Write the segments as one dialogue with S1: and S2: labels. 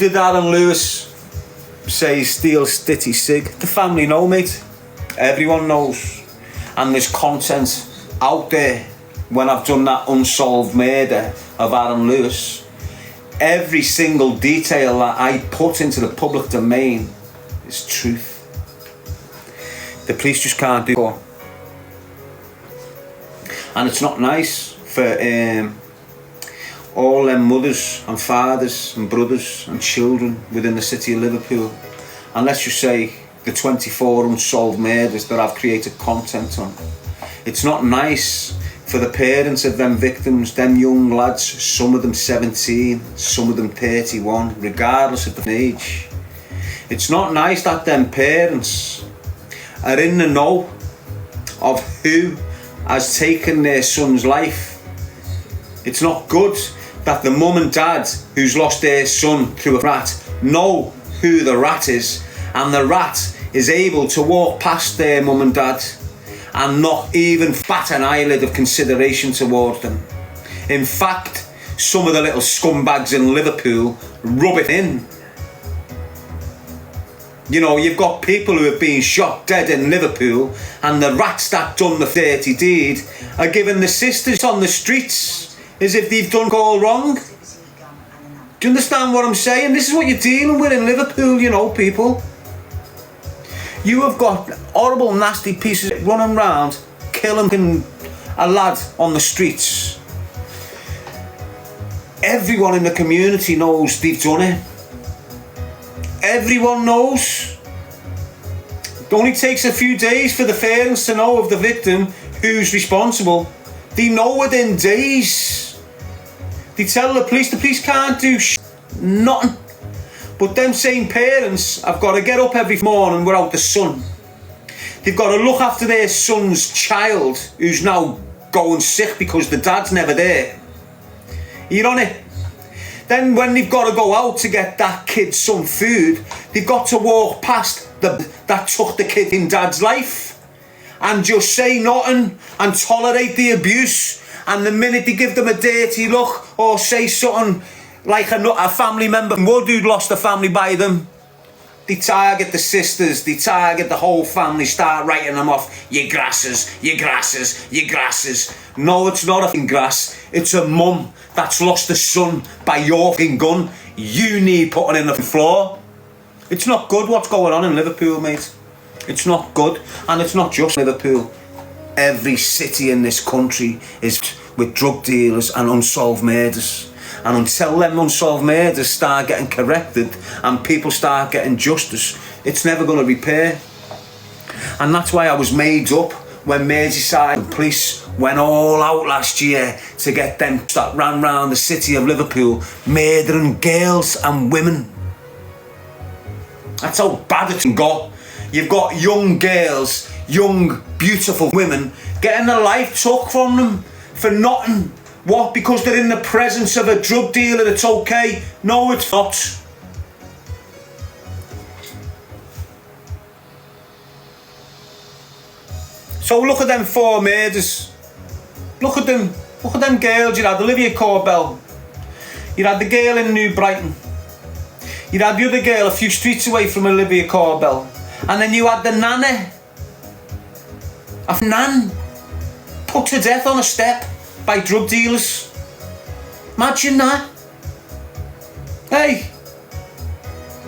S1: did Darren Lewis say steal Stitty Sig? The family know, mate. Everyone knows. And there's content out there. When I've done that unsolved murder of Aaron Lewis, every single detail that I put into the public domain is truth. The police just can't do it. And it's not nice for all them mothers and fathers and brothers and children within the city of Liverpool, and let's just say the 24 unsolved murders that I've created content on. It's not nice for the parents of them victims, them young lads, some of them 17, some of them 31, regardless of the age. It's not nice that them parents are in the know of who has taken their son's life. It's not good that the mum and dad who's lost their son through a rat know who the rat is, and the rat is able to walk past their mum and dad and not even bat an eyelid of consideration towards them. In fact, some of the little scumbags in Liverpool rub it in. You know, you've got people who have been shot dead in Liverpool, and the rats that done the dirty deed are giving the sisters on the streets as if they've done all wrong. Do you understand what I'm saying? This is what you're dealing with in Liverpool, you know, people. You have got horrible, nasty pieces running around, killing a lad on the streets. Everyone in the community knows they've done it. Everyone knows. It only takes a few days for the parents to know of the victim who's responsible. They know within days. They tell the police can't do nothing. But them same parents have got to get up every morning without the sun. They've got to look after their son's child who's now going sick because the dad's never there. You're on it. Then when they've got to go out to get that kid some food, they've got to walk past that took the kid in dad's life and just say nothing and tolerate the abuse. And the minute they give them a dirty look or say something like a family member would who'd lost a family by them, they target the sisters, they target the whole family, start writing them off. You grasses, you grasses, you grasses. No, it's not a fucking grass. It's a mum that's lost a son by your fucking gun. You need putting in the floor. It's not good what's going on in Liverpool, mate. It's not good. And it's not just Liverpool. Every city in this country is with drug dealers and unsolved murders. And until them unsolved murders start getting corrected and people start getting justice, it's never going to repair. And that's why I was made up when Merseyside police went all out last year to get them that ran round the city of Liverpool murdering girls and women. That's how bad it's got. You've got young girls, young beautiful women getting their life took from them for nothing. What? Because they're in the presence of a drug dealer, it's okay? No, it's not. So look at them 4 murders. Look at them. Look at them girls. You had Olivia Corbell. You had the girl in New Brighton. You had the other girl a few streets away from Olivia Corbell. And then you had the nanny. A nan put to death on a step by drug dealers. Imagine that. Hey,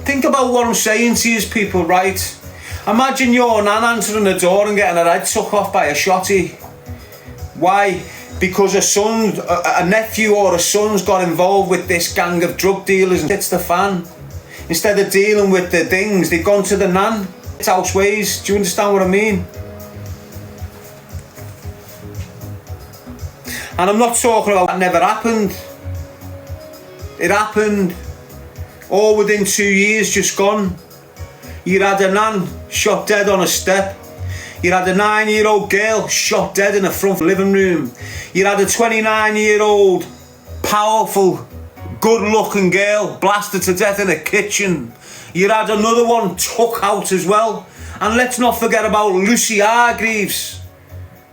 S1: think about what I'm saying to you people, right? Imagine your nan answering the door and getting her head took off by a shotty. Why? Because a nephew or a son's got involved with this gang of drug dealers and hits the fan. Instead of dealing with the things, they've gone to the nan. It's house ways. Do you understand what I mean? And I'm not talking about that never happened. It happened all within 2 years just gone. You had a nan shot dead on a step. You had a 9-year-old girl shot dead in the front living room. You had a 29-year-old powerful, good-looking girl blasted to death in a kitchen. You had another one took out as well. And let's not forget about Lucy Hargreaves.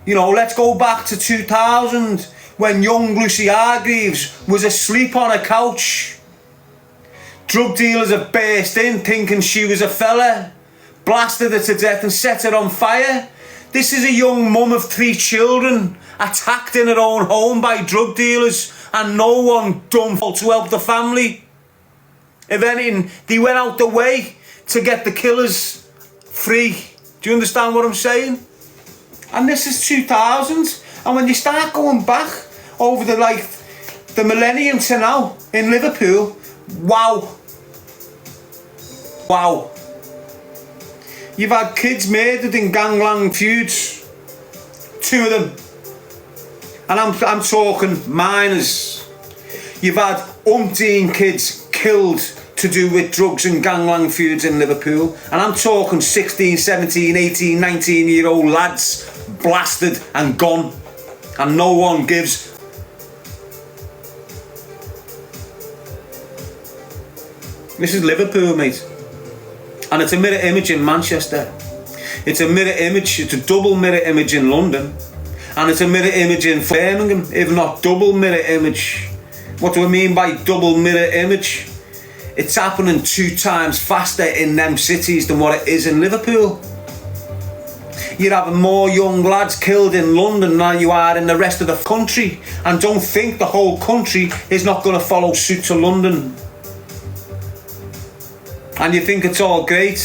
S1: You know, let's go back to 2000 when young Lucy Hargreaves was asleep on a couch. Drug dealers have burst in thinking she was a fella, blasted her to death and set her on fire. This is a young mum of 3 children, attacked in her own home by drug dealers, and no one done to help the family. If anything, they went out the way to get the killers free. Do you understand what I'm saying? And this is 2000, and when you start going back over the millennium to now in Liverpool, wow. You've had kids murdered in gangland feuds, 2 of them, and I'm talking minors. You've had umpteen kids killed to do with drugs and gangland feuds in Liverpool, and I'm talking 16, 17, 18, 19-year-old lads blasted and gone, and no one gives. This is Liverpool, mate. And it's a mirror image in Manchester. It's a mirror image, it's a double mirror image in London. And it's a mirror image in Birmingham, if not double mirror image. What do I mean by double mirror image? It's happening 2 times faster in them cities than what it is in Liverpool. You're having more young lads killed in London than you are in the rest of the country. And don't think the whole country is not going to follow suit to London. And you think it's all great,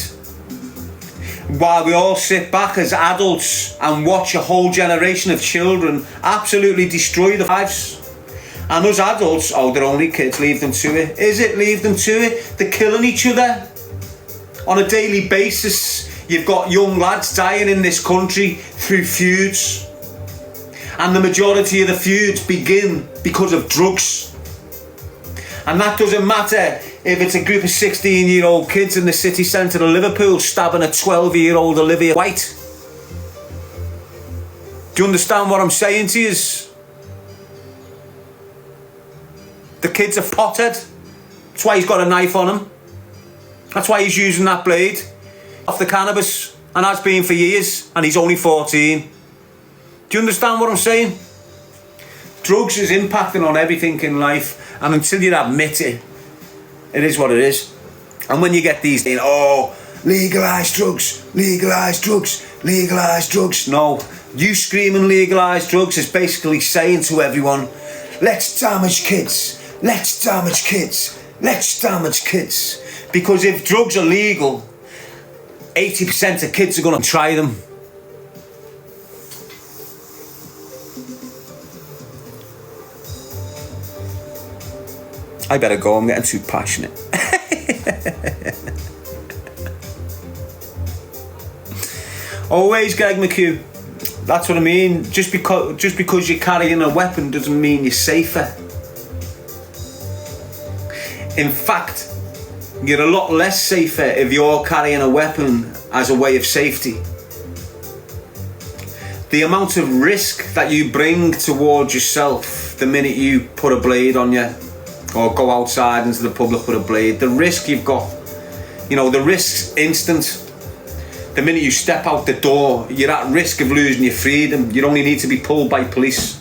S1: while we all sit back as adults and watch a whole generation of children absolutely destroy their lives. And us adults, oh, they're only kids, leave them to it. Is it? Leave them to it. They're killing each other on a daily basis. You've got young lads dying in this country through feuds, and the majority of the feuds begin because of drugs. And that doesn't matter if it's a group of 16-year-old kids in the city centre of Liverpool stabbing a 12-year-old Olivia White. Do you understand what I'm saying to you? The kid's a pothead. That's why he's got a knife on him. That's why he's using that blade off the cannabis, and has been for years, and he's only 14. Do you understand what I'm saying? Drugs is impacting on everything in life, and until you admit it, it is what it is. And when you get these things, oh, legalise drugs, legalise drugs, legalise drugs. No, you screaming legalise drugs is basically saying to everyone, let's damage kids, let's damage kids, let's damage kids. Because if drugs are legal, 80% of kids are going to try them. I better go, I'm getting too passionate. Always Greg McHugh. That's what I mean. Just because you're carrying a weapon doesn't mean you're safer. In fact, you're a lot less safer if you're carrying a weapon as a way of safety. The amount of risk that you bring towards yourself the minute you put a blade on you, or go outside into the public with a blade, the risk you've got, you know, the risk's instant. The minute you step out the door, you're at risk of losing your freedom. You only need to be pulled by police.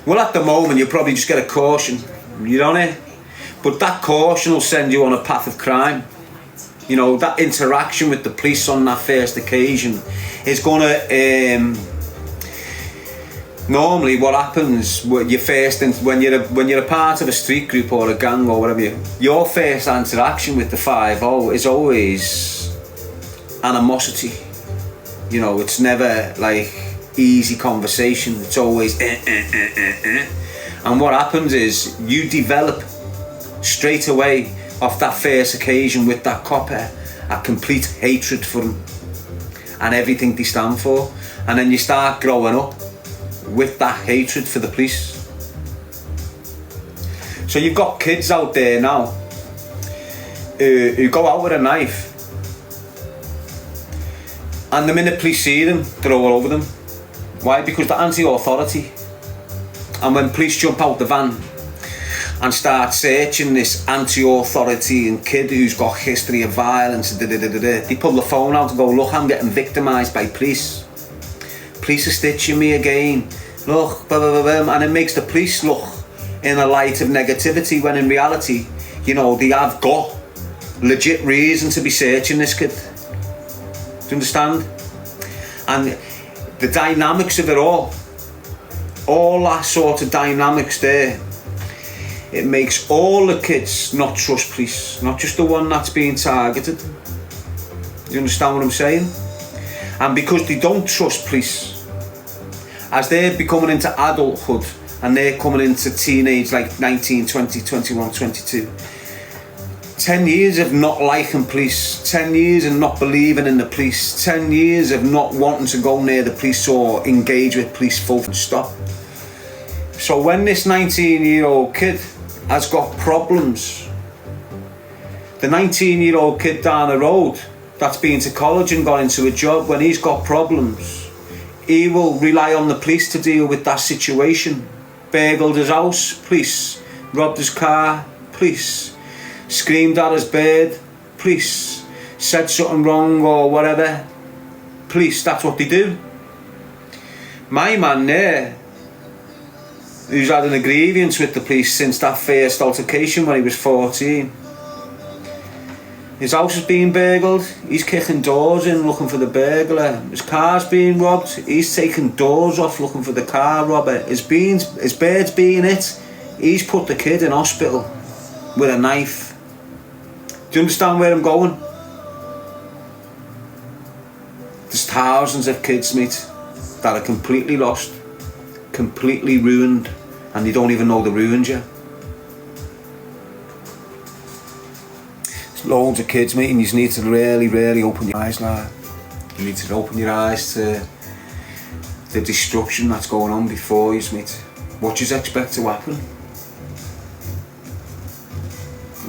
S1: Well, at the moment, you'll probably just get a caution. You know what I mean? But that caution will send you on a path of crime. You know, that interaction with the police on that first occasion is going to... Normally, what happens when you're a part of a street group or a gang or whatever, your first interaction with the 5-0 is always animosity. You know, it's never like easy conversation. It's always And what happens is you develop straight away off that first occasion with that copper a complete hatred for them and everything they stand for, and then you start growing up with that hatred for the police. So you've got kids out there now who go out with a knife, and the minute police see them, they're all over them. Why? Because they're anti-authority. And when police jump out the van and start searching this anti-authority and kid who's got history of violence, they pull the phone out and go, look, I'm getting victimised by police. Police are stitching me again. Look, blah, blah, blah, blah. And it makes the police look in a light of negativity, when in reality, you know, they have got legit reason to be searching this kid. Do you understand? And the dynamics of it all that sort of dynamics there, it makes all the kids not trust police, not just the one that's being targeted. Do you understand what I'm saying? And because they don't trust police, as they're becoming into adulthood and they're coming into teenage, like 19, 20, 21, 22, 10 years of not liking police, 10 years of not believing in the police, 10 years of not wanting to go near the police or engage with police full stop. So when this 19-year-old kid has got problems, the 19-year-old kid down the road that's been to college and got into a job, when he's got problems, he will rely on the police to deal with that situation. Burgled his house, police. Robbed his car, police. Screamed at his bird, police. Said something wrong or whatever, police. That's what they do. My man there, who's had an grievance with the police since that first altercation when he was 14, his house is being burgled, he's kicking doors in looking for the burglar. His car's being robbed, he's taking doors off looking for the car robber. His bird's being hit, he's put the kid in hospital with a knife. Do you understand where I'm going? There's thousands of kids, mate, that are completely lost, completely ruined, and they don't even know they ruined you. There's loads of kids, mate, and you just need to really open your eyes now. You need to open your eyes to the destruction that's going on before you, mate. What do you expect to happen?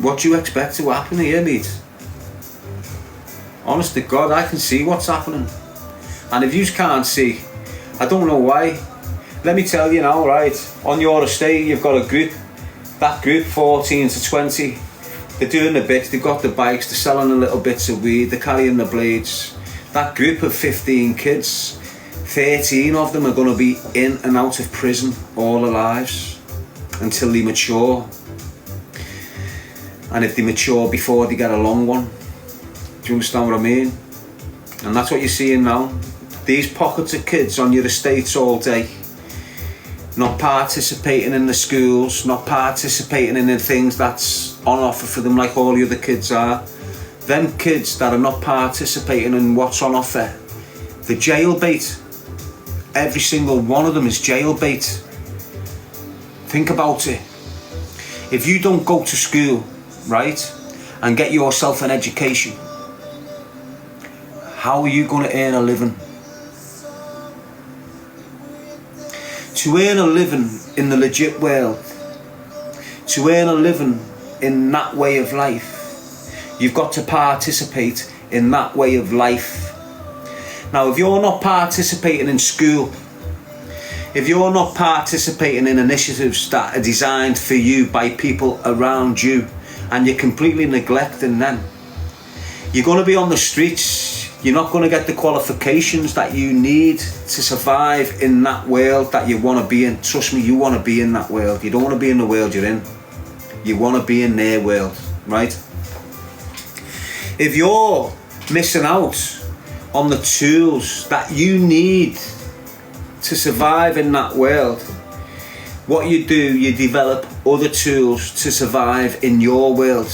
S1: What do you expect to happen here, mate? Honest to God, I can see what's happening. And if you can't see, I don't know why. Let me tell you now, right? On your estate, you've got a group. That group, 14 to 20, they're doing the bits. They've got the bikes, they're selling the little bits of weed, they're carrying the blades. That group of 15 kids, 13 of them are going to be in and out of prison all their lives until they mature. And if they mature before they get a long one, do you understand what I mean? And that's what you're seeing now. These pockets of kids on your estates all day, not participating in the schools, not participating in the things that's on offer for them like all the other kids are. Them kids that are not participating in what's on offer, the jailbait. Every single one of them is jailbait. Think about it. If you don't go to school, right, and get yourself an education, how are you going to earn a living? To earn a living in the legit world, to earn a living in that way of life, you've got to participate in that way of life. Now, if you're not participating in school, if you're not participating in initiatives that are designed for you by people around you, and you're completely neglecting them, you're going to be on the streets. You're not going to get the qualifications that you need to survive in that world that you want to be in. Trust me, you want to be in that world. You don't want to be in the world you're in. You want to be in their world, right? If you're missing out on the tools that you need to survive in that world, what you do, you develop other tools to survive in your world.